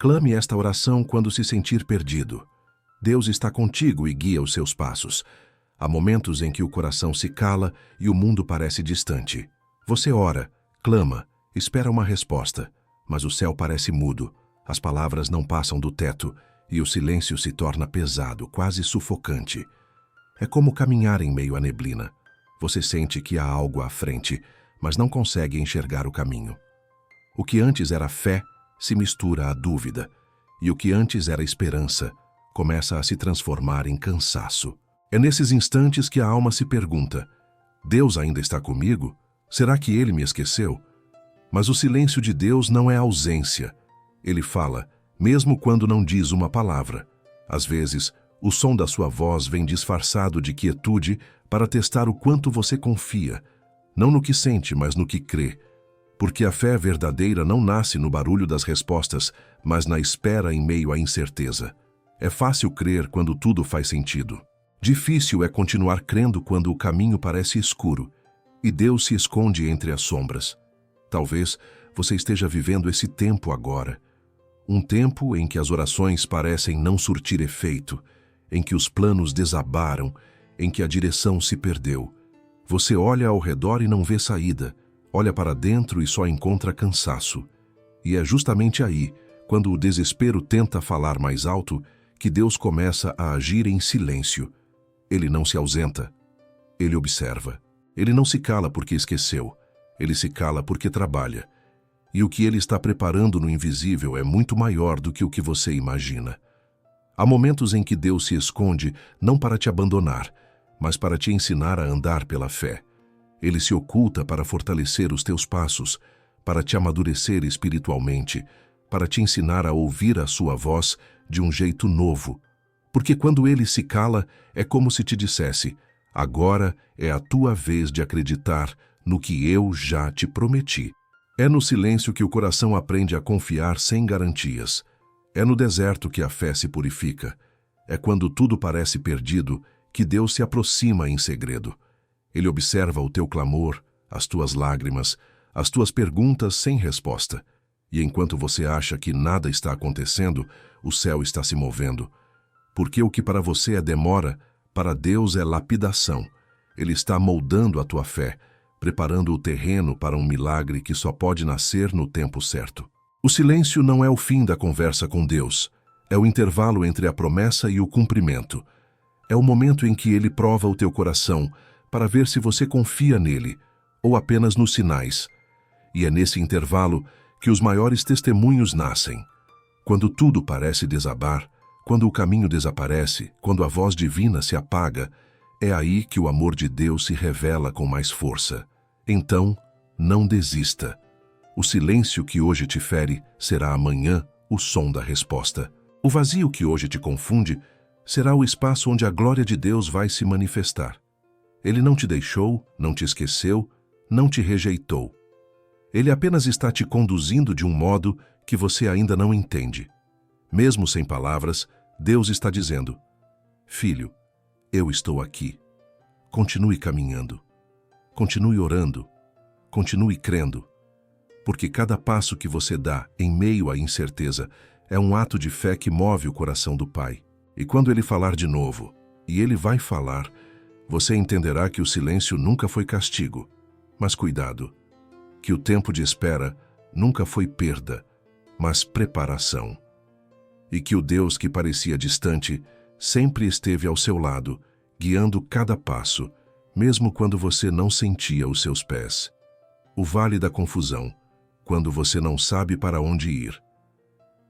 Clame esta oração quando se sentir perdido. Deus está contigo e guia os seus passos. Há momentos em que o coração se cala e o mundo parece distante. Você ora, clama, espera uma resposta, mas o céu parece mudo, as palavras não passam do teto e o silêncio se torna pesado, quase sufocante. É como caminhar em meio à neblina. Você sente que há algo à frente, mas não consegue enxergar o caminho. O que antes era fé se mistura à dúvida, e o que antes era esperança começa a se transformar em cansaço. É nesses instantes que a alma se pergunta: Deus ainda está comigo? Será que Ele me esqueceu? Mas o silêncio de Deus não é ausência. Ele fala, mesmo quando não diz uma palavra. Às vezes, o som da sua voz vem disfarçado de quietude para testar o quanto você confia, não no que sente, mas no que crê. Porque a fé verdadeira não nasce no barulho das respostas, mas na espera em meio à incerteza. É fácil crer quando tudo faz sentido. Difícil é continuar crendo quando o caminho parece escuro e Deus se esconde entre as sombras. Talvez você esteja vivendo esse tempo agora. Um tempo em que as orações parecem não surtir efeito, em que os planos desabaram, em que a direção se perdeu. Você olha ao redor e não vê saída. Olha para dentro e só encontra cansaço. E é justamente aí, quando o desespero tenta falar mais alto, que Deus começa a agir em silêncio. Ele não se ausenta. Ele observa. Ele não se cala porque esqueceu. Ele se cala porque trabalha. E o que ele está preparando no invisível é muito maior do que o que você imagina. Há momentos em que Deus se esconde não para te abandonar, mas para te ensinar a andar pela fé. Ele se oculta para fortalecer os teus passos, para te amadurecer espiritualmente, para te ensinar a ouvir a sua voz de um jeito novo. Porque quando ele se cala, é como se te dissesse: agora é a tua vez de acreditar no que eu já te prometi. É no silêncio que o coração aprende a confiar sem garantias. É no deserto que a fé se purifica. É quando tudo parece perdido que Deus se aproxima em segredo. Ele observa o teu clamor, as tuas lágrimas, as tuas perguntas sem resposta. E enquanto você acha que nada está acontecendo, o céu está se movendo. Porque o que para você é demora, para Deus é lapidação. Ele está moldando a tua fé, preparando o terreno para um milagre que só pode nascer no tempo certo. O silêncio não é o fim da conversa com Deus. É o intervalo entre a promessa e o cumprimento. É o momento em que Ele prova o teu coração, para ver se você confia nele, ou apenas nos sinais. E é nesse intervalo que os maiores testemunhos nascem. Quando tudo parece desabar, quando o caminho desaparece, quando a voz divina se apaga, é aí que o amor de Deus se revela com mais força. Então, não desista. O silêncio que hoje te fere será amanhã o som da resposta. O vazio que hoje te confunde será o espaço onde a glória de Deus vai se manifestar. Ele não te deixou, não te esqueceu, não te rejeitou. Ele apenas está te conduzindo de um modo que você ainda não entende. Mesmo sem palavras, Deus está dizendo: filho, eu estou aqui. Continue caminhando. Continue orando. Continue crendo. Porque cada passo que você dá em meio à incerteza é um ato de fé que move o coração do Pai. E quando Ele falar de novo, e Ele vai falar, você entenderá que o silêncio nunca foi castigo, mas cuidado, que o tempo de espera nunca foi perda, mas preparação. E que o Deus que parecia distante sempre esteve ao seu lado, guiando cada passo, mesmo quando você não sentia os seus pés. O vale da confusão, quando você não sabe para onde ir.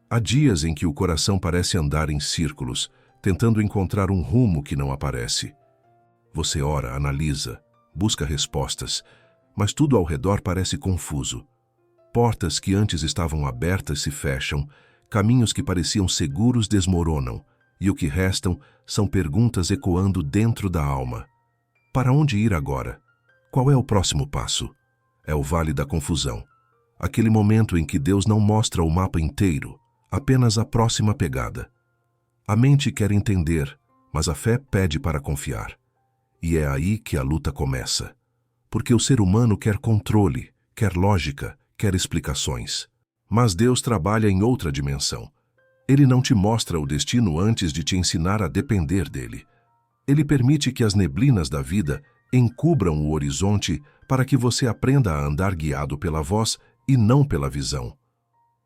Há dias em que o coração parece andar em círculos, tentando encontrar um rumo que não aparece. Você ora, analisa, busca respostas, mas tudo ao redor parece confuso. Portas que antes estavam abertas se fecham, caminhos que pareciam seguros desmoronam, e o que restam são perguntas ecoando dentro da alma. Para onde ir agora? Qual é o próximo passo? É o vale da confusão. Aquele momento em que Deus não mostra o mapa inteiro, apenas a próxima pegada. A mente quer entender, mas a fé pede para confiar. E é aí que a luta começa. Porque o ser humano quer controle, quer lógica, quer explicações. Mas Deus trabalha em outra dimensão. Ele não te mostra o destino antes de te ensinar a depender dele. Ele permite que as neblinas da vida encubram o horizonte para que você aprenda a andar guiado pela voz e não pela visão.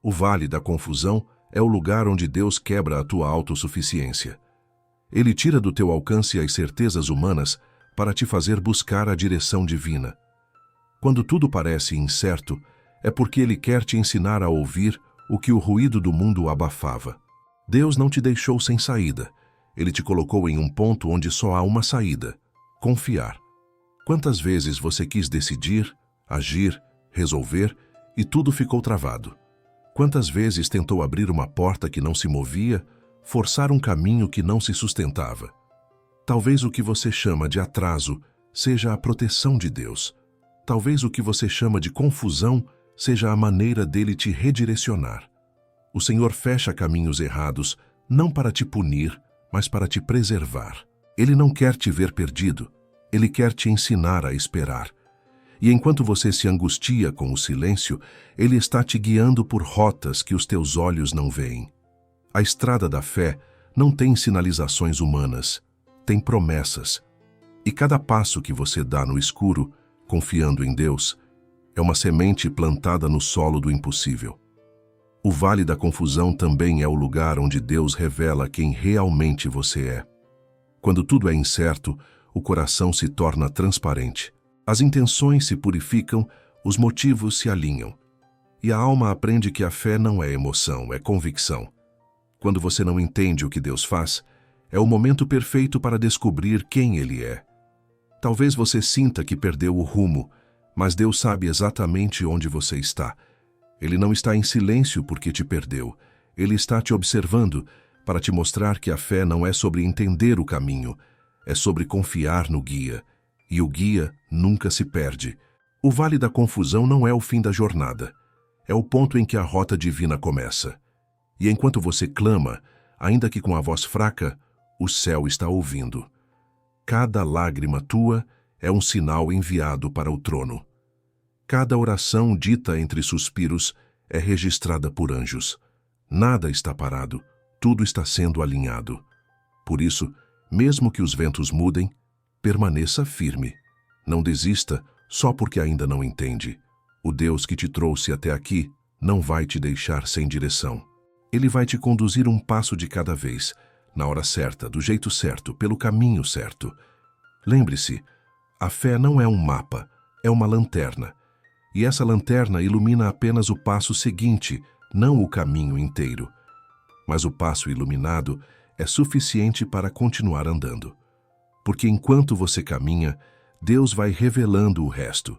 O vale da confusão é o lugar onde Deus quebra a tua autossuficiência. Ele tira do teu alcance as certezas humanas para te fazer buscar a direção divina. Quando tudo parece incerto, é porque Ele quer te ensinar a ouvir o que o ruído do mundo abafava. Deus não te deixou sem saída. Ele te colocou em um ponto onde só há uma saída: confiar. Quantas vezes você quis decidir, agir, resolver e tudo ficou travado? Quantas vezes tentou abrir uma porta que não se movia, forçar um caminho que não se sustentava? Talvez o que você chama de atraso seja a proteção de Deus. Talvez o que você chama de confusão seja a maneira dele te redirecionar. O Senhor fecha caminhos errados, não para te punir, mas para te preservar. Ele não quer te ver perdido, Ele quer te ensinar a esperar. E enquanto você se angustia com o silêncio, Ele está te guiando por rotas que os teus olhos não veem. A estrada da fé não tem sinalizações humanas, tem promessas. E cada passo que você dá no escuro, confiando em Deus, é uma semente plantada no solo do impossível. O vale da confusão também é o lugar onde Deus revela quem realmente você é. Quando tudo é incerto, o coração se torna transparente. As intenções se purificam, os motivos se alinham. E a alma aprende que a fé não é emoção, é convicção. Quando você não entende o que Deus faz, é o momento perfeito para descobrir quem Ele é. Talvez você sinta que perdeu o rumo, mas Deus sabe exatamente onde você está. Ele não está em silêncio porque te perdeu. Ele está te observando para te mostrar que a fé não é sobre entender o caminho, é sobre confiar no guia. E o guia nunca se perde. O vale da confusão não é o fim da jornada. É o ponto em que a rota divina começa. E enquanto você clama, ainda que com a voz fraca, o céu está ouvindo. Cada lágrima tua é um sinal enviado para o trono. Cada oração dita entre suspiros é registrada por anjos. Nada está parado, tudo está sendo alinhado. Por isso, mesmo que os ventos mudem, permaneça firme. Não desista só porque ainda não entende. O Deus que te trouxe até aqui não vai te deixar sem direção. Ele vai te conduzir um passo de cada vez, na hora certa, do jeito certo, pelo caminho certo. Lembre-se, a fé não é um mapa, é uma lanterna. E essa lanterna ilumina apenas o passo seguinte, não o caminho inteiro. Mas o passo iluminado é suficiente para continuar andando. Porque enquanto você caminha, Deus vai revelando o resto.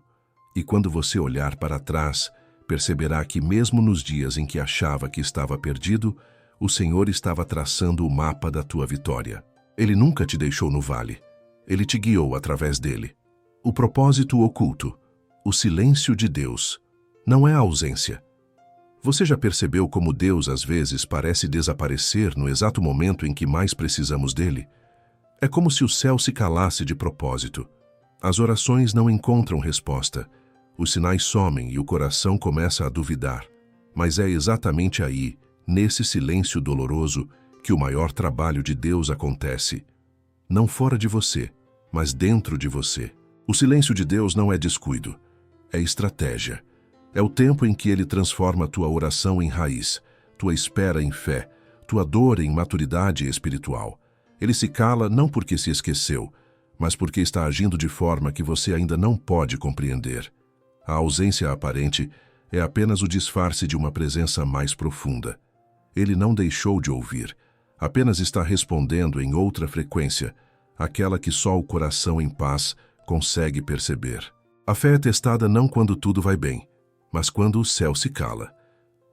E quando você olhar para trás, perceberá que mesmo nos dias em que achava que estava perdido, o Senhor estava traçando o mapa da tua vitória. Ele nunca te deixou no vale. Ele te guiou através dele. O propósito oculto, o silêncio de Deus, não é a ausência. Você já percebeu como Deus às vezes parece desaparecer no exato momento em que mais precisamos dele? É como se o céu se calasse de propósito. As orações não encontram resposta. Os sinais somem e o coração começa a duvidar. Mas é exatamente aí, nesse silêncio doloroso, que o maior trabalho de Deus acontece. Não fora de você, mas dentro de você. O silêncio de Deus não é descuido. É estratégia. É o tempo em que Ele transforma tua oração em raiz, tua espera em fé, tua dor em maturidade espiritual. Ele se cala não porque se esqueceu, mas porque está agindo de forma que você ainda não pode compreender. A ausência aparente é apenas o disfarce de uma presença mais profunda. Ele não deixou de ouvir, apenas está respondendo em outra frequência, aquela que só o coração em paz consegue perceber. A fé é testada não quando tudo vai bem, mas quando o céu se cala.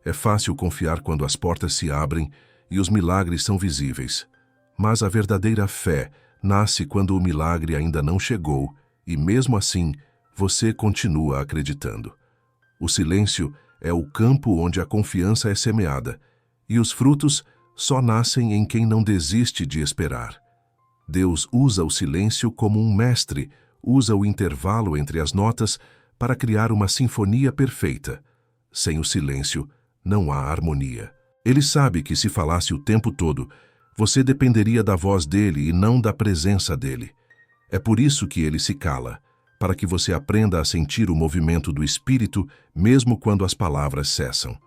É fácil confiar quando as portas se abrem e os milagres são visíveis. Mas a verdadeira fé nasce quando o milagre ainda não chegou e, mesmo assim, você continua acreditando. O silêncio é o campo onde a confiança é semeada, e os frutos só nascem em quem não desiste de esperar. Deus usa o silêncio como um mestre, usa o intervalo entre as notas para criar uma sinfonia perfeita. Sem o silêncio, não há harmonia. Ele sabe que se falasse o tempo todo, você dependeria da voz dele e não da presença dele. É por isso que ele se cala, para que você aprenda a sentir o movimento do Espírito mesmo quando as palavras cessam.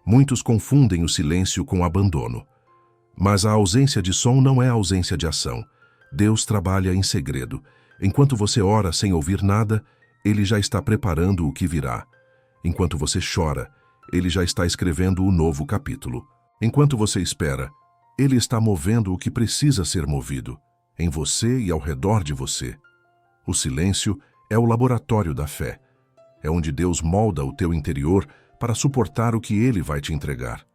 Muitos confundem o silêncio com abandono. Mas a ausência de som não é ausência de ação. Deus trabalha em segredo. Enquanto você ora sem ouvir nada, Ele já está preparando o que virá. Enquanto você chora, Ele já está escrevendo o novo capítulo. Enquanto você espera, Ele está movendo o que precisa ser movido, em você e ao redor de você. O silêncio é o laboratório da fé. É onde Deus molda o teu interior para suportar o que Ele vai te entregar.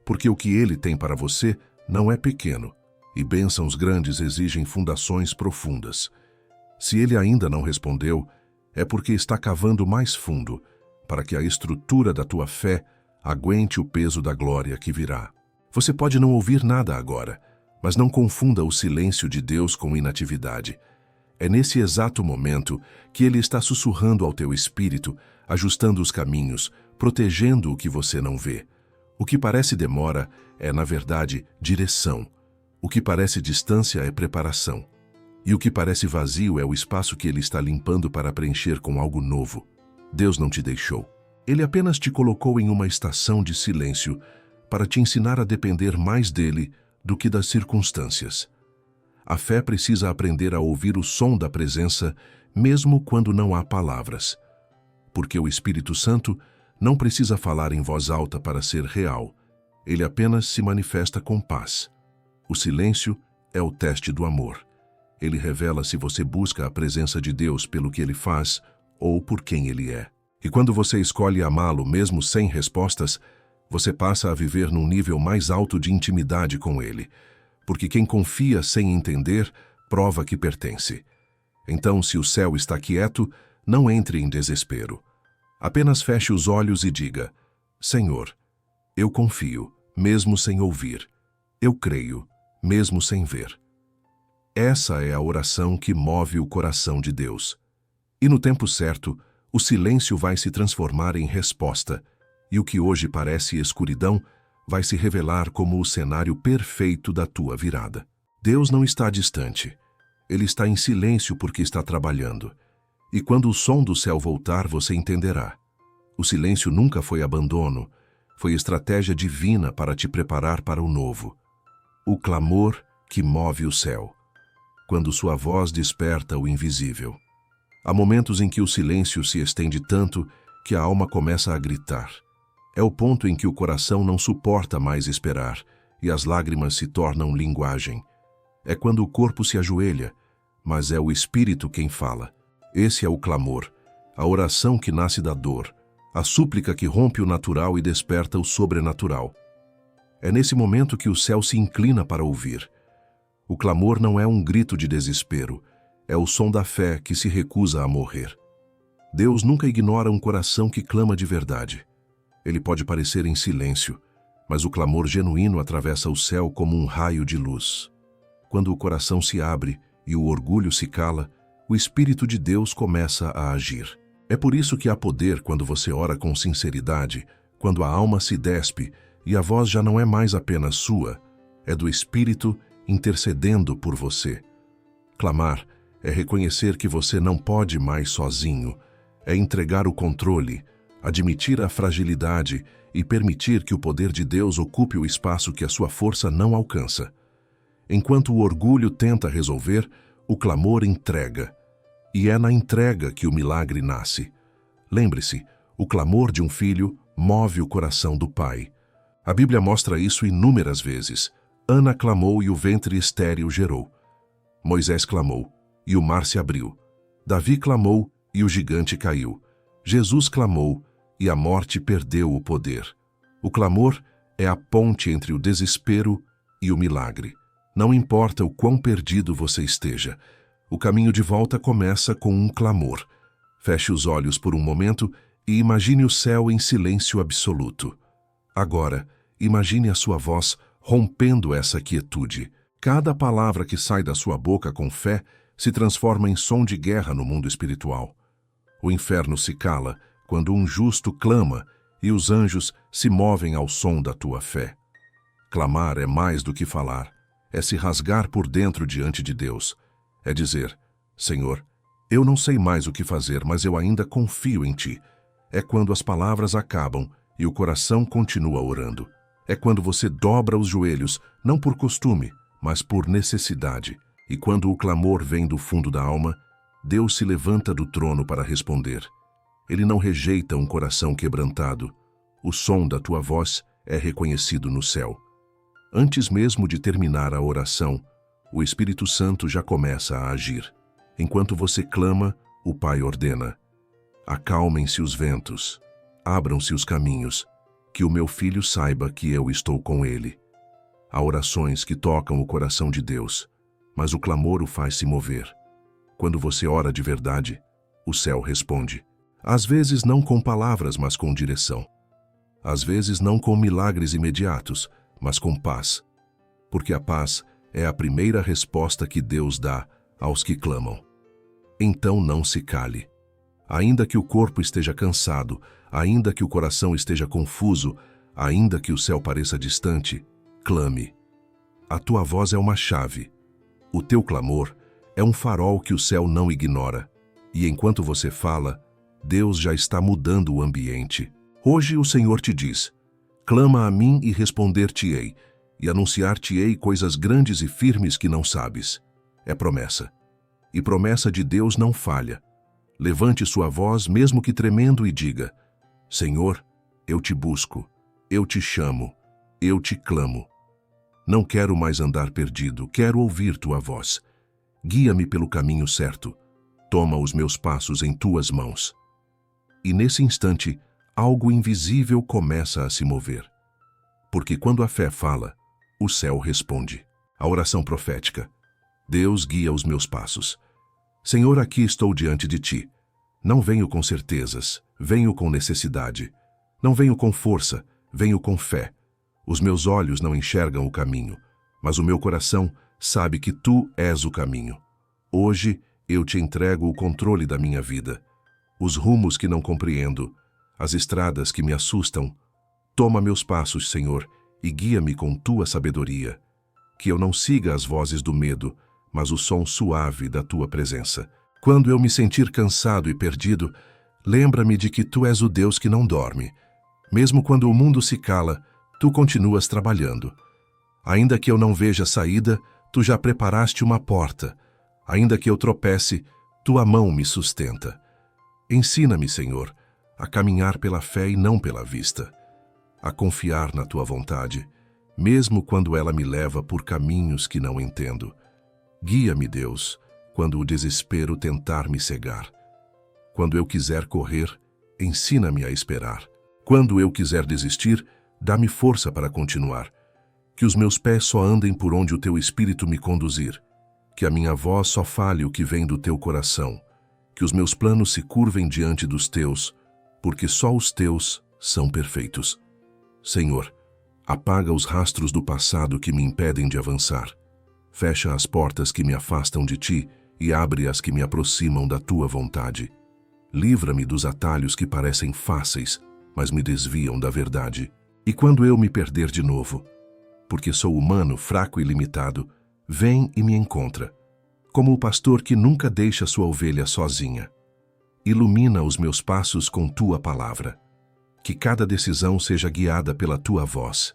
Porque o que Ele tem para você não é pequeno, e bênçãos grandes exigem fundações profundas. Se Ele ainda não respondeu, é porque está cavando mais fundo, para que a estrutura da tua fé aguente o peso da glória que virá. Você pode não ouvir nada agora, mas não confunda o silêncio de Deus com inatividade. É nesse exato momento que Ele está sussurrando ao teu espírito, ajustando os caminhos, protegendo o que você não vê. O que parece demora é, na verdade, direção. O que parece distância é preparação. E o que parece vazio é o espaço que Ele está limpando para preencher com algo novo. Deus não te deixou. Ele apenas te colocou em uma estação de silêncio para te ensinar a depender mais dele do que das circunstâncias. A fé precisa aprender a ouvir o som da presença, mesmo quando não há palavras. Porque o Espírito Santo não precisa falar em voz alta para ser real. Ele apenas se manifesta com paz. O silêncio é o teste do amor. Ele revela se você busca a presença de Deus pelo que Ele faz ou por quem Ele é. E quando você escolhe amá-lo mesmo sem respostas, você passa a viver num nível mais alto de intimidade com Ele. Porque quem confia sem entender, prova que pertence. Então, se o céu está quieto, não entre em desespero. Apenas feche os olhos e diga: Senhor, eu confio, mesmo sem ouvir. Eu creio, mesmo sem ver. Essa é a oração que move o coração de Deus. E no tempo certo, o silêncio vai se transformar em resposta, e o que hoje parece escuridão vai se revelar como o cenário perfeito da tua virada. Deus não está distante. Ele está em silêncio porque está trabalhando. E quando o som do céu voltar, você entenderá. O silêncio nunca foi abandono, foi estratégia divina para te preparar para o novo. O clamor que move o céu. Quando sua voz desperta o invisível. Há momentos em que o silêncio se estende tanto que a alma começa a gritar. É o ponto em que o coração não suporta mais esperar e as lágrimas se tornam linguagem. É quando o corpo se ajoelha, mas é o espírito quem fala. Esse é o clamor, a oração que nasce da dor, a súplica que rompe o natural e desperta o sobrenatural. É nesse momento que o céu se inclina para ouvir. O clamor não é um grito de desespero, é o som da fé que se recusa a morrer. Deus nunca ignora um coração que clama de verdade. Ele pode parecer em silêncio, mas o clamor genuíno atravessa o céu como um raio de luz. Quando o coração se abre e o orgulho se cala, o Espírito de Deus começa a agir. É por isso que há poder quando você ora com sinceridade, quando a alma se despe e a voz já não é mais apenas sua, é do Espírito intercedendo por você. Clamar é reconhecer que você não pode mais sozinho, é entregar o controle, admitir a fragilidade e permitir que o poder de Deus ocupe o espaço que a sua força não alcança. Enquanto o orgulho tenta resolver, o clamor entrega. E é na entrega que o milagre nasce. Lembre-se, o clamor de um filho move o coração do pai. A Bíblia mostra isso inúmeras vezes. Ana clamou e o ventre estéril gerou. Moisés clamou e o mar se abriu. Davi clamou e o gigante caiu. Jesus clamou e a morte perdeu o poder. O clamor é a ponte entre o desespero e o milagre. Não importa o quão perdido você esteja, o caminho de volta começa com um clamor. Feche os olhos por um momento e imagine o céu em silêncio absoluto. Agora, imagine a sua voz rompendo essa quietude. Cada palavra que sai da sua boca com fé se transforma em som de guerra no mundo espiritual. O inferno se cala quando um justo clama e os anjos se movem ao som da tua fé. Clamar é mais do que falar, é se rasgar por dentro diante de Deus. É dizer: Senhor, eu não sei mais o que fazer, mas eu ainda confio em Ti. É quando as palavras acabam e o coração continua orando. É quando você dobra os joelhos, não por costume, mas por necessidade. E quando o clamor vem do fundo da alma, Deus se levanta do trono para responder. Ele não rejeita um coração quebrantado. O som da tua voz é reconhecido no céu. Antes mesmo de terminar a oração, o Espírito Santo já começa a agir. Enquanto você clama, o Pai ordena: acalmem-se os ventos, abram-se os caminhos, que o meu filho saiba que eu estou com ele. Há orações que tocam o coração de Deus, mas o clamor o faz se mover. Quando você ora de verdade, o céu responde. Às vezes não com palavras, mas com direção. Às vezes não com milagres imediatos, mas com paz. Porque a paz é a primeira resposta que Deus dá aos que clamam. Então não se cale. Ainda que o corpo esteja cansado, ainda que o coração esteja confuso, ainda que o céu pareça distante, clame. A tua voz é uma chave. O teu clamor é um farol que o céu não ignora. E enquanto você fala, Deus já está mudando o ambiente. Hoje o Senhor te diz: clama a mim e responder-te-ei, e anunciar-te-ei coisas grandes e firmes que não sabes. É promessa. E promessa de Deus não falha. Levante sua voz, mesmo que tremendo, e diga: Senhor, eu te busco, eu te chamo, eu te clamo. Não quero mais andar perdido, quero ouvir tua voz. Guia-me pelo caminho certo. Toma os meus passos em tuas mãos. E nesse instante, algo invisível começa a se mover. Porque quando a fé fala, o céu responde. A oração profética: Deus guia os meus passos. Senhor, aqui estou diante de ti. Não venho com certezas, venho com necessidade. Não venho com força, venho com fé. Os meus olhos não enxergam o caminho, mas o meu coração sabe que tu és o caminho. Hoje eu te entrego o controle da minha vida. Os rumos que não compreendo, as estradas que me assustam. Toma meus passos, Senhor, e guia-me com tua sabedoria. Que eu não siga as vozes do medo, mas o som suave da tua presença. Quando eu me sentir cansado e perdido, lembra-me de que tu és o Deus que não dorme. Mesmo quando o mundo se cala, tu continuas trabalhando. Ainda que eu não veja saída, tu já preparaste uma porta. Ainda que eu tropece, tua mão me sustenta. Ensina-me, Senhor, a caminhar pela fé e não pela vista. A confiar na tua vontade, mesmo quando ela me leva por caminhos que não entendo. Guia-me, Deus, quando o desespero tentar me cegar. Quando eu quiser correr, ensina-me a esperar. Quando eu quiser desistir, dá-me força para continuar. Que os meus pés só andem por onde o teu Espírito me conduzir. Que a minha voz só fale o que vem do teu coração. Que os meus planos se curvem diante dos teus, porque só os teus são perfeitos. Senhor, apaga os rastros do passado que me impedem de avançar. Fecha as portas que me afastam de ti e abre as que me aproximam da tua vontade. Livra-me dos atalhos que parecem fáceis, mas me desviam da verdade. E quando eu me perder de novo, porque sou humano, fraco e limitado, vem e me encontra, como o pastor que nunca deixa sua ovelha sozinha. Ilumina os meus passos com tua palavra. Que cada decisão seja guiada pela tua voz.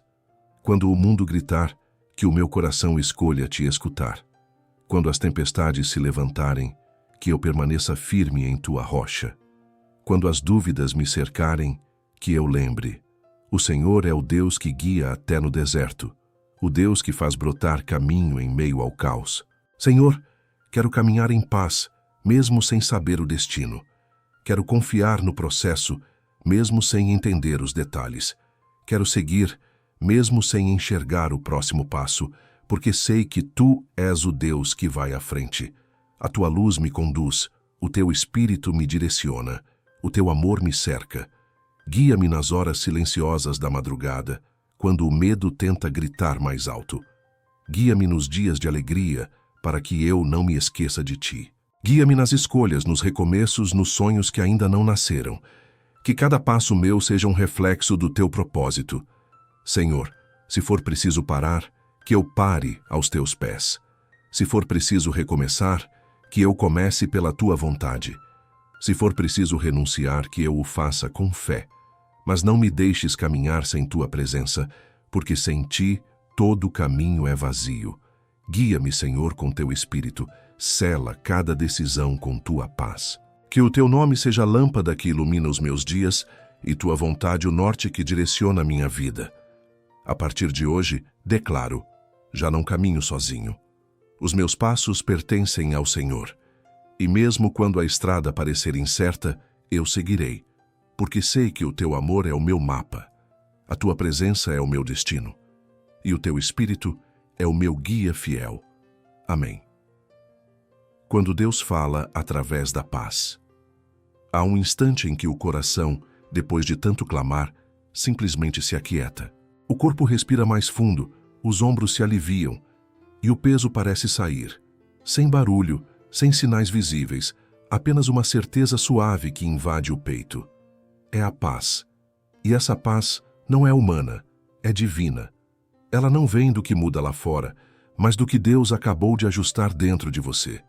Quando o mundo gritar, que o meu coração escolha te escutar. Quando as tempestades se levantarem, que eu permaneça firme em tua rocha. Quando as dúvidas me cercarem, que eu lembre: o Senhor é o Deus que guia até no deserto, o Deus que faz brotar caminho em meio ao caos. Senhor, quero caminhar em paz, mesmo sem saber o destino. Quero confiar no processo, mesmo sem entender os detalhes. Quero seguir, mesmo sem enxergar o próximo passo, porque sei que tu és o Deus que vai à frente. A tua luz me conduz, o teu Espírito me direciona, o teu amor me cerca. Guia-me nas horas silenciosas da madrugada, quando o medo tenta gritar mais alto. Guia-me nos dias de alegria, para que eu não me esqueça de ti. Guia-me nas escolhas, nos recomeços, nos sonhos que ainda não nasceram. Que cada passo meu seja um reflexo do teu propósito. Senhor, Se for preciso parar, que eu pare aos teus pés. Se for preciso recomeçar, que eu comece pela tua vontade. Se for preciso renunciar, que eu o faça com fé. Mas não me deixes caminhar sem tua presença, porque sem ti todo o caminho é vazio. Guia-me, Senhor, com teu Espírito, sela cada decisão com tua paz. Que o teu nome seja a lâmpada que ilumina os meus dias e tua vontade o norte que direciona a minha vida. A partir de hoje, declaro, já não caminho sozinho. Os meus passos pertencem ao Senhor. E mesmo quando a estrada parecer incerta, eu seguirei, porque sei que o teu amor é o meu mapa, a tua presença é o meu destino, e o teu Espírito é o meu guia fiel. Amém. Quando Deus fala através da paz. Há um instante em que o coração, depois de tanto clamar, simplesmente se aquieta. O corpo respira mais fundo, os ombros se aliviam, e o peso parece sair, sem barulho, sem sinais visíveis, apenas uma certeza suave que invade o peito. É a paz. E essa paz não é humana, é divina. Ela não vem do que muda lá fora, mas do que Deus acabou de ajustar dentro de você.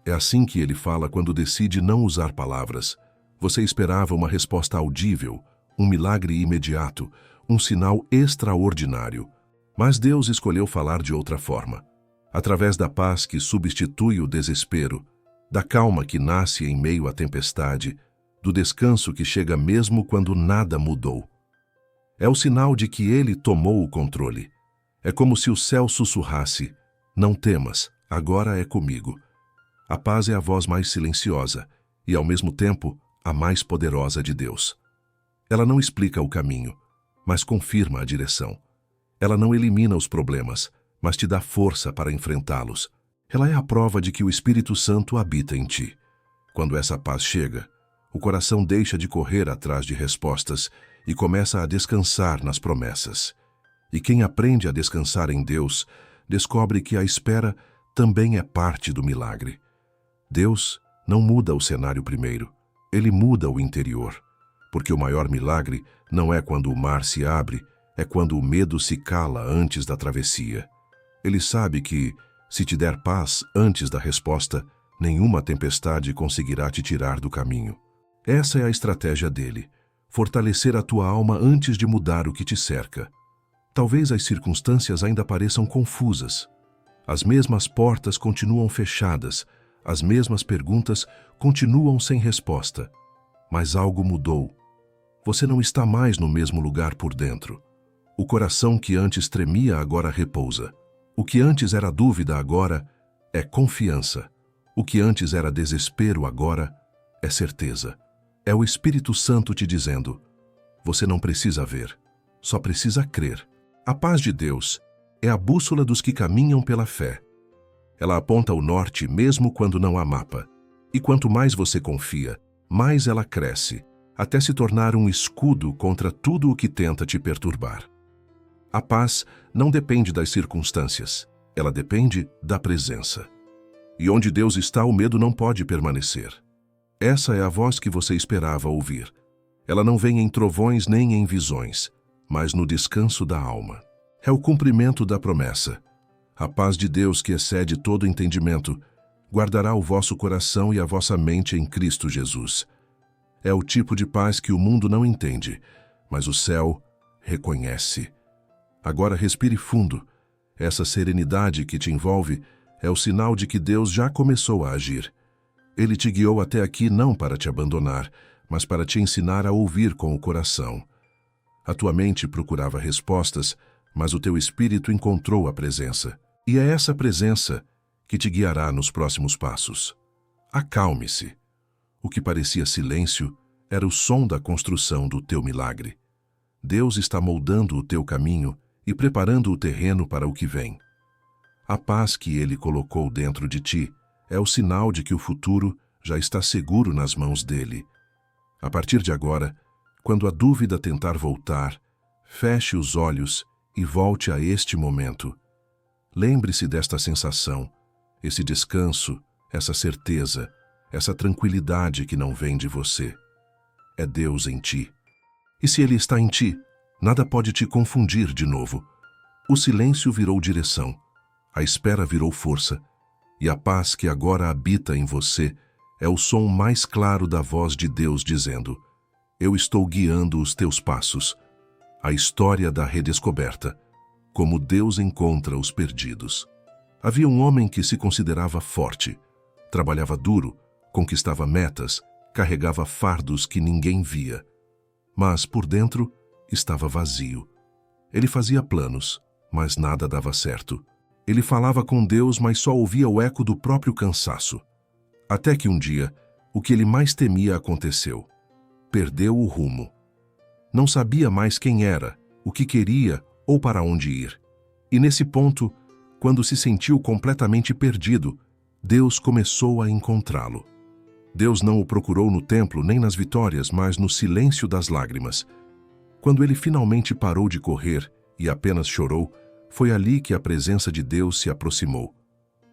É assim que ele fala quando decide não usar palavras. Você esperava uma resposta audível, um milagre imediato, um sinal extraordinário. Mas Deus escolheu falar de outra forma. Através da paz que substitui o desespero, da calma que nasce em meio à tempestade, do descanso que chega mesmo quando nada mudou. É o sinal de que Ele tomou o controle. É como se o céu sussurrasse, não temas, agora é comigo. A paz é a voz mais silenciosa e, ao mesmo tempo, a mais poderosa de Deus. Ela não explica o caminho, mas confirma a direção. Ela não elimina os problemas, mas te dá força para enfrentá-los. Ela é a prova de que o Espírito Santo habita em ti. Quando essa paz chega, o coração deixa de correr atrás de respostas e começa a descansar nas promessas. E quem aprende a descansar em Deus, descobre que a espera também é parte do milagre. Deus não muda o cenário primeiro, Ele muda o interior. Porque o maior milagre não é quando o mar se abre, é quando o medo se cala antes da travessia. Ele sabe que, se te der paz antes da resposta, nenhuma tempestade conseguirá te tirar do caminho. Essa é a estratégia dele, fortalecer a tua alma antes de mudar o que te cerca. Talvez as circunstâncias ainda pareçam confusas. As mesmas portas continuam fechadas, as mesmas perguntas continuam sem resposta. Mas algo mudou. Você não está mais no mesmo lugar por dentro. O coração que antes tremia agora repousa. O que antes era dúvida agora é confiança. O que antes era desespero agora é certeza. É o Espírito Santo te dizendo, você não precisa ver, só precisa crer. A paz de Deus é a bússola dos que caminham pela fé. Ela aponta o norte mesmo quando não há mapa. E quanto mais você confia, mais ela cresce, até se tornar um escudo contra tudo o que tenta te perturbar. A paz não depende das circunstâncias, ela depende da presença. E onde Deus está, o medo não pode permanecer. Essa é a voz que você esperava ouvir. Ela não vem em trovões nem em visões, mas no descanso da alma. É o cumprimento da promessa. A paz de Deus, que excede todo entendimento, guardará o vosso coração e a vossa mente em Cristo Jesus. É o tipo de paz que o mundo não entende, mas o céu reconhece. Agora respire fundo. Essa serenidade que te envolve é o sinal de que Deus já começou a agir. Ele te guiou até aqui não para te abandonar, mas para te ensinar a ouvir com o coração. A tua mente procurava respostas, mas o teu espírito encontrou a presença. E é essa presença que te guiará nos próximos passos. Acalme-se. O que parecia silêncio era o som da construção do teu milagre. Deus está moldando o teu caminho e preparando o terreno para o que vem. A paz que Ele colocou dentro de ti é o sinal de que o futuro já está seguro nas mãos dEle. A partir de agora, quando a dúvida tentar voltar, feche os olhos e volte a este momento. Lembre-se desta sensação, esse descanso, essa certeza, essa tranquilidade que não vem de você. É Deus em ti. E se Ele está em ti, nada pode te confundir de novo, O silêncio virou direção, a espera virou força, e a paz que agora habita em você é o som mais claro da voz de Deus dizendo: eu estou guiando os teus passos. A história da redescoberta, como Deus encontra os perdidos. Havia um homem que se considerava forte, trabalhava duro, conquistava metas, carregava fardos que ninguém via. Mas, por dentro, estava vazio. Ele fazia planos, mas nada dava certo. Ele falava com Deus, mas só ouvia o eco do próprio cansaço. Até que um dia, o que ele mais temia aconteceu. Perdeu o rumo. Não sabia mais quem era, o que queria ou para onde ir. E nesse ponto, quando se sentiu completamente perdido, Deus começou a encontrá-lo. Deus não o procurou no templo nem nas vitórias, mas no silêncio das lágrimas. Quando ele finalmente parou de correr e apenas chorou, foi ali que a presença de Deus se aproximou.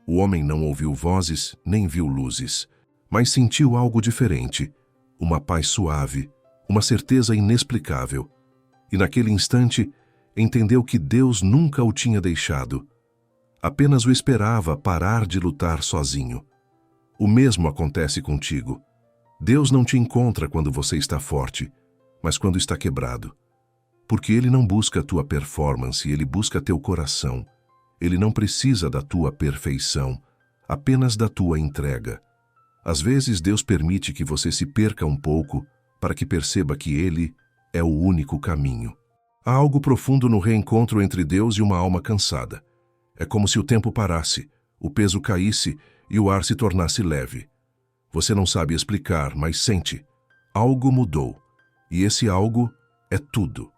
O homem não ouviu vozes, nem viu luzes, mas sentiu algo diferente, uma paz suave, uma certeza inexplicável. E naquele instante, entendeu que Deus nunca o tinha deixado. Apenas o esperava parar de lutar sozinho. O mesmo acontece contigo. Deus não te encontra quando você está forte, mas quando está quebrado. Porque Ele não busca a tua performance, Ele busca teu coração. Ele não precisa da tua perfeição, apenas da tua entrega. Às vezes Deus permite que você se perca um pouco para que perceba que Ele é o único caminho. Há algo profundo no reencontro entre Deus e uma alma cansada. É como se o tempo parasse, o peso caísse e o ar se tornasse leve. Você não sabe explicar, mas sente. Algo mudou. E esse algo é tudo.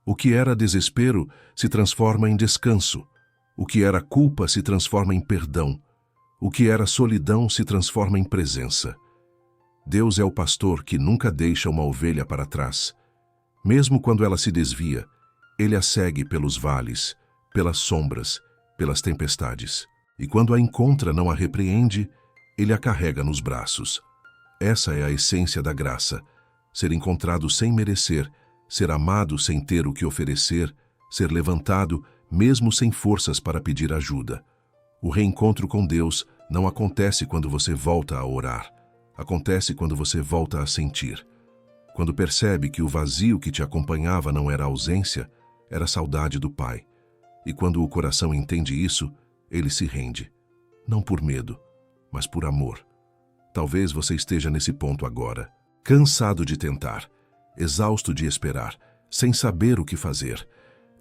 O que era desespero se transforma em descanso. O que era culpa se transforma em perdão. O que era solidão se transforma em presença. Deus é o pastor que nunca deixa uma ovelha para trás. Mesmo quando ela se desvia, Ele a segue pelos vales, pelas sombras, pelas tempestades. E quando a encontra, não a repreende, Ele a carrega nos braços. Essa é a essência da graça: ser encontrado sem merecer, ser amado sem ter o que oferecer, ser levantado mesmo sem forças para pedir ajuda. O reencontro com Deus não acontece quando você volta a orar. Acontece quando você volta a sentir. Quando percebe que o vazio que te acompanhava não era ausência, era saudade do Pai. E quando o coração entende isso, ele se rende. Não por medo, mas por amor. Talvez você esteja nesse ponto agora, cansado de tentar, exausto de esperar, sem saber o que fazer.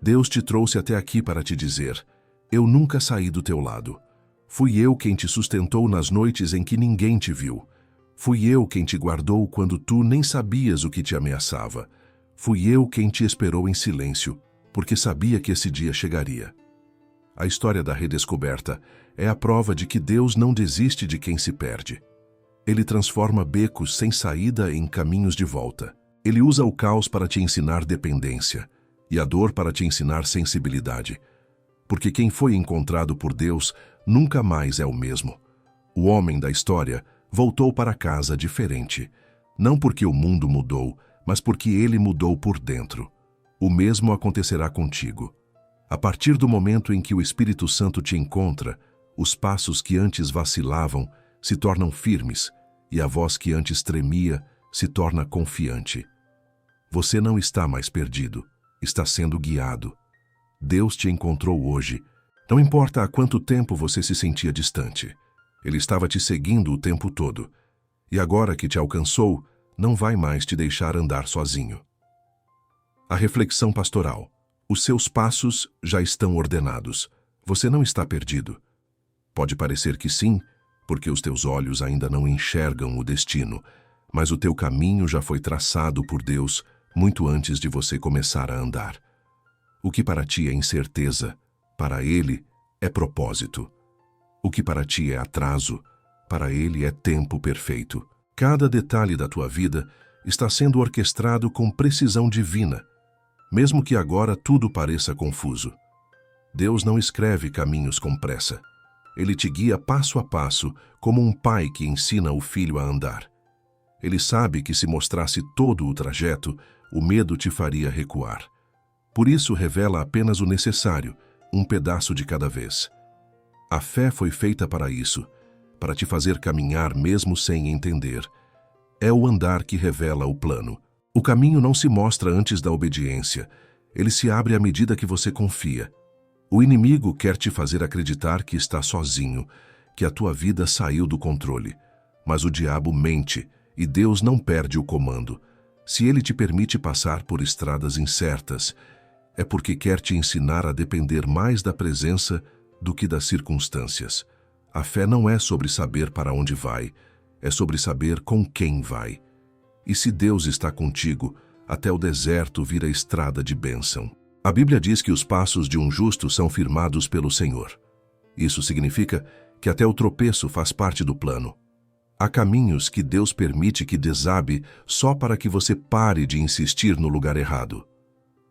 Deus te trouxe até aqui para te dizer: eu nunca saí do teu lado. Fui eu quem te sustentou nas noites em que ninguém te viu. Fui eu quem te guardou quando tu nem sabias o que te ameaçava. Fui eu quem te esperou em silêncio, porque sabia que esse dia chegaria. A história da redescoberta é a prova de que Deus não desiste de quem se perde. Ele transforma becos sem saída em caminhos de volta. Ele usa o caos para te ensinar dependência e a dor para te ensinar sensibilidade. Porque quem foi encontrado por Deus nunca mais é o mesmo. O homem da história voltou para casa diferente, não porque o mundo mudou, mas porque ele mudou por dentro. O mesmo acontecerá contigo. A partir do momento em que o Espírito Santo te encontra, os passos que antes vacilavam se tornam firmes e a voz que antes tremia se torna confiante. Você não está mais perdido, está sendo guiado. Deus te encontrou hoje. Não importa há quanto tempo você se sentia distante. Ele estava te seguindo o tempo todo. E agora que te alcançou, não vai mais te deixar andar sozinho. A reflexão pastoral. Os seus passos já estão ordenados. Você não está perdido. Pode parecer que sim, porque os teus olhos ainda não enxergam o destino, mas o teu caminho já foi traçado por Deus muito antes de você começar a andar. O que para ti é incerteza, para Ele é propósito. O que para ti é atraso, para Ele é tempo perfeito. Cada detalhe da tua vida está sendo orquestrado com precisão divina, mesmo que agora tudo pareça confuso. Deus não escreve caminhos com pressa. Ele te guia passo a passo, como um pai que ensina o filho a andar. Ele sabe que se mostrasse todo o trajeto, o medo te faria recuar. Por isso revela apenas o necessário, um pedaço de cada vez. A fé foi feita para isso, para te fazer caminhar mesmo sem entender. É o andar que revela o plano. O caminho não se mostra antes da obediência, ele se abre à medida que você confia. O inimigo quer te fazer acreditar que está sozinho, que a tua vida saiu do controle. Mas o diabo mente e Deus não perde o comando. Se ele te permite passar por estradas incertas, é porque quer te ensinar a depender mais da presença do que das circunstâncias. A fé não é sobre saber para onde vai, é sobre saber com quem vai. E se Deus está contigo, até o deserto vira estrada de bênção. A Bíblia diz que os passos de um justo são firmados pelo Senhor. Isso significa que até o tropeço faz parte do plano. Há caminhos que Deus permite que desabe só para que você pare de insistir no lugar errado.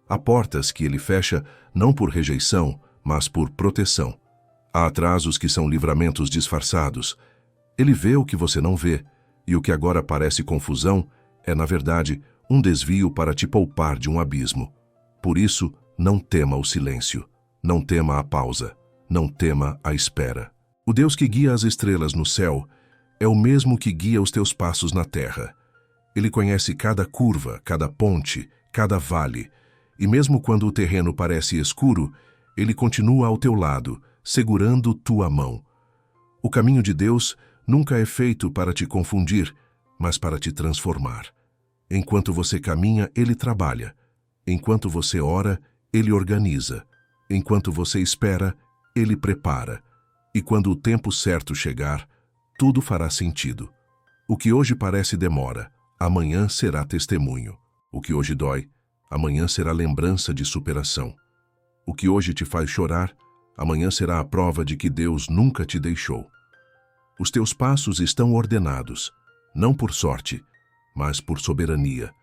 Há portas que Ele fecha não por rejeição, mas por proteção. Há atrasos que são livramentos disfarçados. Ele vê o que você não vê, e o que agora parece confusão é, na verdade, um desvio para te poupar de um abismo. Por isso, não tema o silêncio, não tema a pausa, não tema a espera. O Deus que guia as estrelas no céu é o mesmo que guia os teus passos na terra. Ele conhece cada curva, cada ponte, cada vale, e mesmo quando o terreno parece escuro, Ele continua ao teu lado, segurando tua mão. O caminho de Deus nunca é feito para te confundir, mas para te transformar. Enquanto você caminha, Ele trabalha. Enquanto você ora, Ele organiza. Enquanto você espera, Ele prepara. E quando o tempo certo chegar, tudo fará sentido. O que hoje parece demora, amanhã será testemunho. O que hoje dói, amanhã será lembrança de superação. O que hoje te faz chorar, amanhã será a prova de que Deus nunca te deixou. Os teus passos estão ordenados, não por sorte, mas por soberania.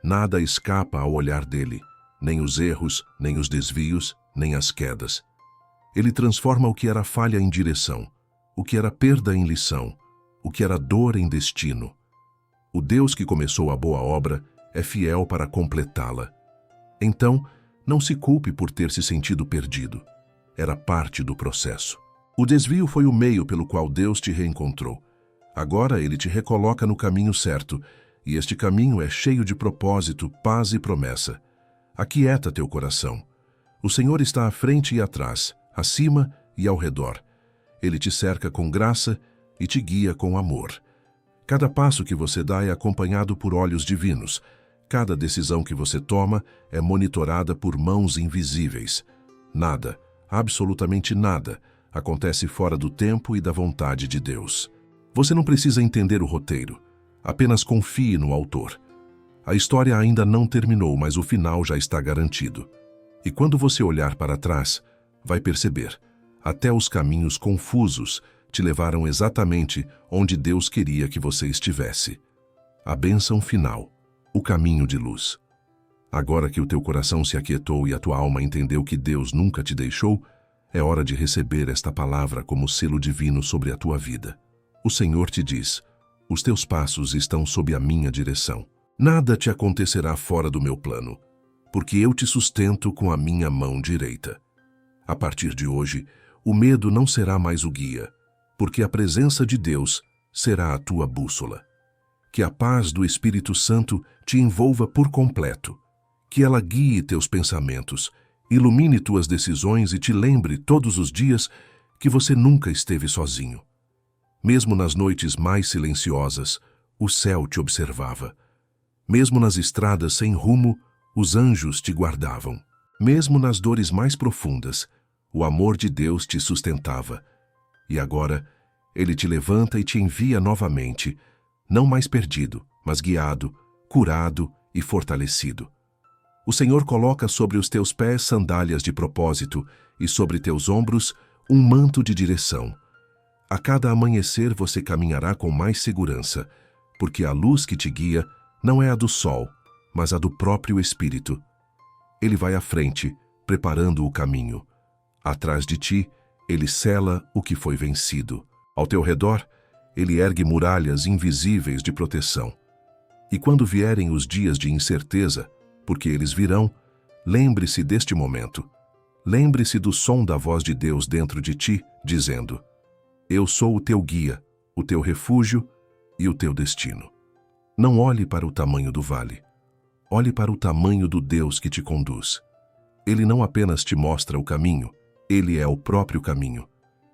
Nada escapa ao olhar dele, nem os erros, nem os desvios, nem as quedas. Ele transforma o que era falha em direção, o que era perda em lição, o que era dor em destino. O Deus que começou a boa obra é fiel para completá-la. Então, não se culpe por ter se sentido perdido. Era parte do processo. O desvio foi o meio pelo qual Deus te reencontrou. Agora Ele te recoloca no caminho certo, e este caminho é cheio de propósito, paz e promessa. Aquieta teu coração. O Senhor está à frente e atrás, acima e ao redor. Ele te cerca com graça e te guia com amor. Cada passo que você dá é acompanhado por olhos divinos. Cada decisão que você toma é monitorada por mãos invisíveis. Nada, absolutamente nada, acontece fora do tempo e da vontade de Deus. Você não precisa entender o roteiro. Apenas confie no autor. A história ainda não terminou, mas o final já está garantido. E quando você olhar para trás, vai perceber, até os caminhos confusos te levaram exatamente onde Deus queria que você estivesse. A bênção final, o caminho de luz. Agora que o teu coração se aquietou e a tua alma entendeu que Deus nunca te deixou, é hora de receber esta palavra como selo divino sobre a tua vida. O Senhor te diz: os teus passos estão sob a minha direção. Nada te acontecerá fora do meu plano, porque eu te sustento com a minha mão direita. A partir de hoje, o medo não será mais o guia, porque a presença de Deus será a tua bússola. Que a paz do Espírito Santo te envolva por completo, que ela guie teus pensamentos, ilumine tuas decisões e te lembre todos os dias que você nunca esteve sozinho. Mesmo nas noites mais silenciosas, o céu te observava. Mesmo nas estradas sem rumo, os anjos te guardavam. Mesmo nas dores mais profundas, o amor de Deus te sustentava. E agora, Ele te levanta e te envia novamente, não mais perdido, mas guiado, curado e fortalecido. O Senhor coloca sobre os teus pés sandálias de propósito e sobre teus ombros um manto de direção. A cada amanhecer você caminhará com mais segurança, porque a luz que te guia não é a do sol, mas a do próprio Espírito. Ele vai à frente, preparando o caminho. Atrás de ti, Ele sela o que foi vencido. Ao teu redor, Ele ergue muralhas invisíveis de proteção. E quando vierem os dias de incerteza, porque eles virão, lembre-se deste momento. Lembre-se do som da voz de Deus dentro de ti, dizendo: Eu sou o teu guia, o teu refúgio e o teu destino. Não olhe para o tamanho do vale. Olhe para o tamanho do Deus que te conduz. Ele não apenas te mostra o caminho, ele é o próprio caminho.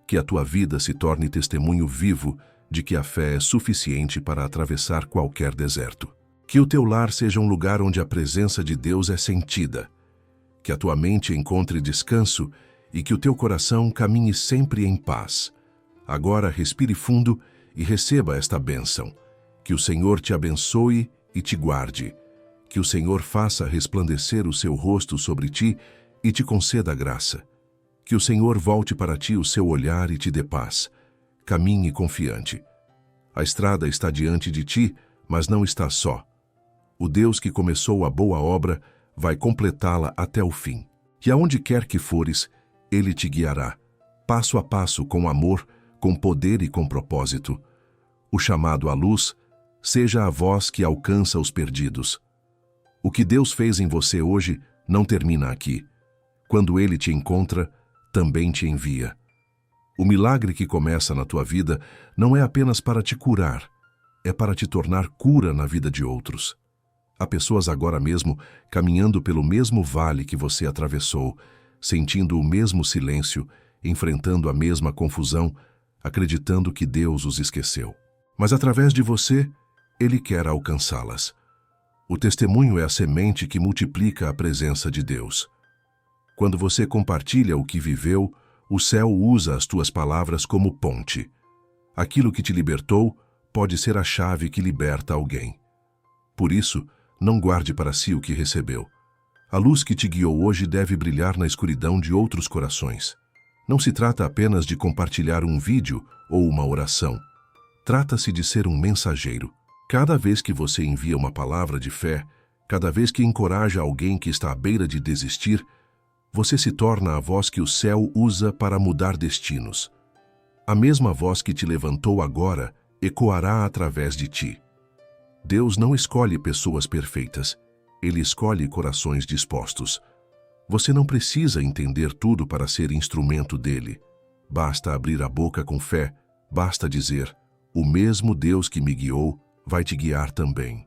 Que a tua vida se torne testemunho vivo de que a fé é suficiente para atravessar qualquer deserto. Que o teu lar seja um lugar onde a presença de Deus é sentida. Que a tua mente encontre descanso e que o teu coração caminhe sempre em paz. Agora respire fundo e receba esta bênção. Que o Senhor te abençoe e te guarde. Que o Senhor faça resplandecer o seu rosto sobre ti e te conceda graça. Que o Senhor volte para ti o seu olhar e te dê paz. Caminhe confiante. A estrada está diante de ti, mas não está só. O Deus que começou a boa obra vai completá-la até o fim. E aonde quer que fores, Ele te guiará, passo a passo, com amor, com poder e com propósito. O chamado à luz seja a voz que alcança os perdidos. O que Deus fez em você hoje não termina aqui. Quando Ele te encontra, também te envia. O milagre que começa na tua vida não é apenas para te curar, é para te tornar cura na vida de outros. Há pessoas agora mesmo caminhando pelo mesmo vale que você atravessou, sentindo o mesmo silêncio, enfrentando a mesma confusão, acreditando que Deus os esqueceu. Mas através de você, Ele quer alcançá-las. O testemunho é a semente que multiplica a presença de Deus. Quando você compartilha o que viveu, o céu usa as tuas palavras como ponte. Aquilo que te libertou pode ser a chave que liberta alguém. Por isso, não guarde para si o que recebeu. A luz que te guiou hoje deve brilhar na escuridão de outros corações. Não se trata apenas de compartilhar um vídeo ou uma oração. Trata-se de ser um mensageiro. Cada vez que você envia uma palavra de fé, cada vez que encoraja alguém que está à beira de desistir, você se torna a voz que o céu usa para mudar destinos. A mesma voz que te levantou agora ecoará através de ti. Deus não escolhe pessoas perfeitas, Ele escolhe corações dispostos. Você não precisa entender tudo para ser instrumento dele. Basta abrir a boca com fé, basta dizer: o mesmo Deus que me guiou vai te guiar também.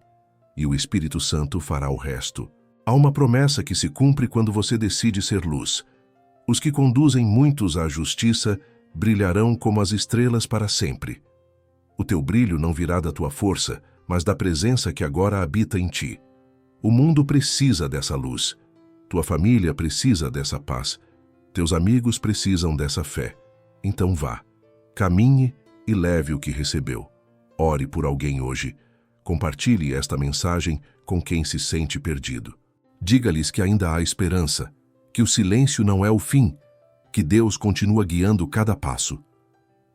E o Espírito Santo fará o resto. Há uma promessa que se cumpre quando você decide ser luz. Os que conduzem muitos à justiça brilharão como as estrelas para sempre. O teu brilho não virá da tua força, mas da presença que agora habita em ti. O mundo precisa dessa luz. Tua família precisa dessa paz. Teus amigos precisam dessa fé. Então vá, caminhe e leve o que recebeu. Ore por alguém hoje. Compartilhe esta mensagem com quem se sente perdido. Diga-lhes que ainda há esperança, que o silêncio não é o fim, que Deus continua guiando cada passo.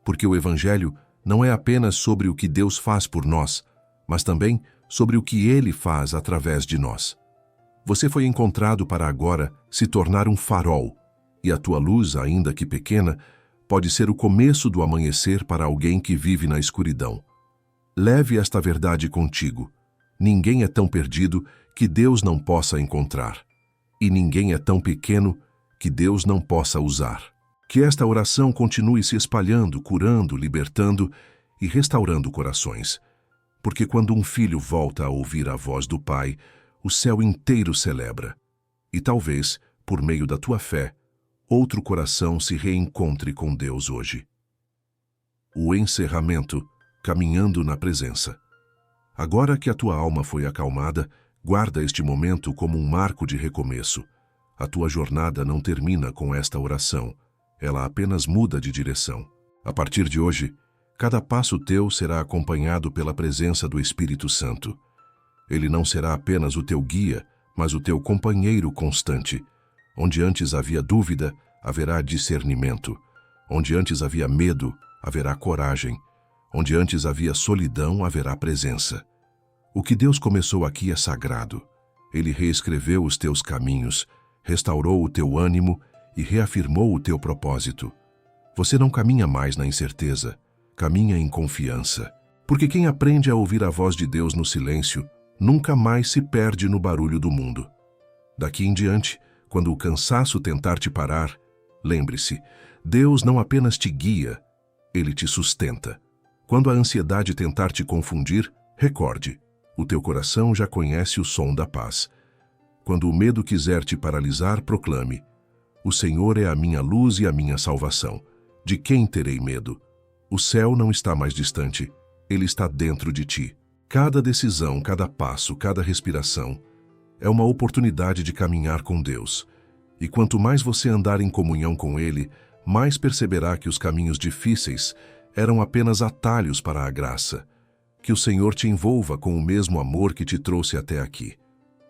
Porque o Evangelho não é apenas sobre o que Deus faz por nós, mas também sobre o que Ele faz através de nós. Você foi encontrado para agora se tornar um farol, e a tua luz, ainda que pequena, pode ser o começo do amanhecer para alguém que vive na escuridão. Leve esta verdade contigo. Ninguém é tão perdido que Deus não possa encontrar, e ninguém é tão pequeno que Deus não possa usar. Que esta oração continue se espalhando, curando, libertando e restaurando corações. Porque quando um filho volta a ouvir a voz do Pai, o céu inteiro celebra. E talvez, por meio da tua fé, outro coração se reencontre com Deus hoje. O encerramento, caminhando na presença. Agora que a tua alma foi acalmada, guarda este momento como um marco de recomeço. A tua jornada não termina com esta oração, ela apenas muda de direção. A partir de hoje, cada passo teu será acompanhado pela presença do Espírito Santo. Ele não será apenas o teu guia, mas o teu companheiro constante. Onde antes havia dúvida, haverá discernimento. Onde antes havia medo, haverá coragem. Onde antes havia solidão, haverá presença. O que Deus começou aqui é sagrado. Ele reescreveu os teus caminhos, restaurou o teu ânimo e reafirmou o teu propósito. Você não caminha mais na incerteza, caminha em confiança. Porque quem aprende a ouvir a voz de Deus no silêncio, nunca mais se perde no barulho do mundo. Daqui em diante, Quando o cansaço tentar te parar, lembre-se, Deus não apenas te guia, Ele te sustenta. Quando a ansiedade tentar te confundir, recorde, o teu coração já conhece o som da paz. Quando o medo quiser te paralisar, proclame: o Senhor é a minha luz e a minha salvação. De quem terei medo? O céu não está mais distante, ele está dentro de ti. Cada decisão, cada passo, cada respiração é uma oportunidade de caminhar com Deus. E quanto mais você andar em comunhão com Ele, mais perceberá que os caminhos difíceis eram apenas atalhos para a graça. Que o Senhor te envolva com o mesmo amor que te trouxe até aqui.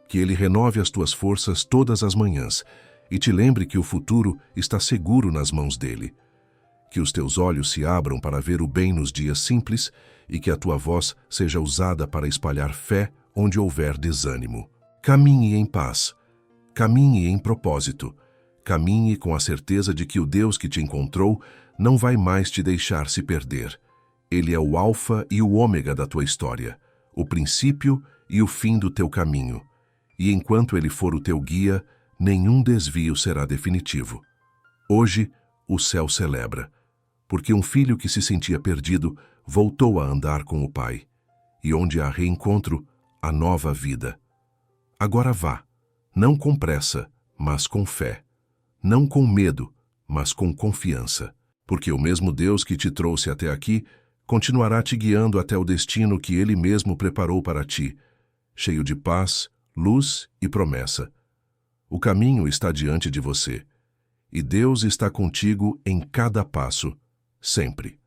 Que Ele renove as tuas forças todas as manhãs e te lembre que o futuro está seguro nas mãos dele. Que os teus olhos se abram para ver o bem nos dias simples e que a tua voz seja usada para espalhar fé onde houver desânimo. Caminhe em paz, caminhe em propósito, caminhe com a certeza de que o Deus que te encontrou não vai mais te deixar se perder. Ele é o alfa e o ômega da tua história, o princípio e o fim do teu caminho. E enquanto ele for o teu guia, nenhum desvio será definitivo. Hoje, o céu celebra, porque um filho que se sentia perdido voltou a andar com o Pai, e onde há reencontro, há nova vida. Agora vá, não com pressa, mas com fé, não com medo, mas com confiança, porque o mesmo Deus que te trouxe até aqui continuará te guiando até o destino que Ele mesmo preparou para ti, cheio de paz, luz e promessa. O caminho está diante de você, e Deus está contigo em cada passo, sempre.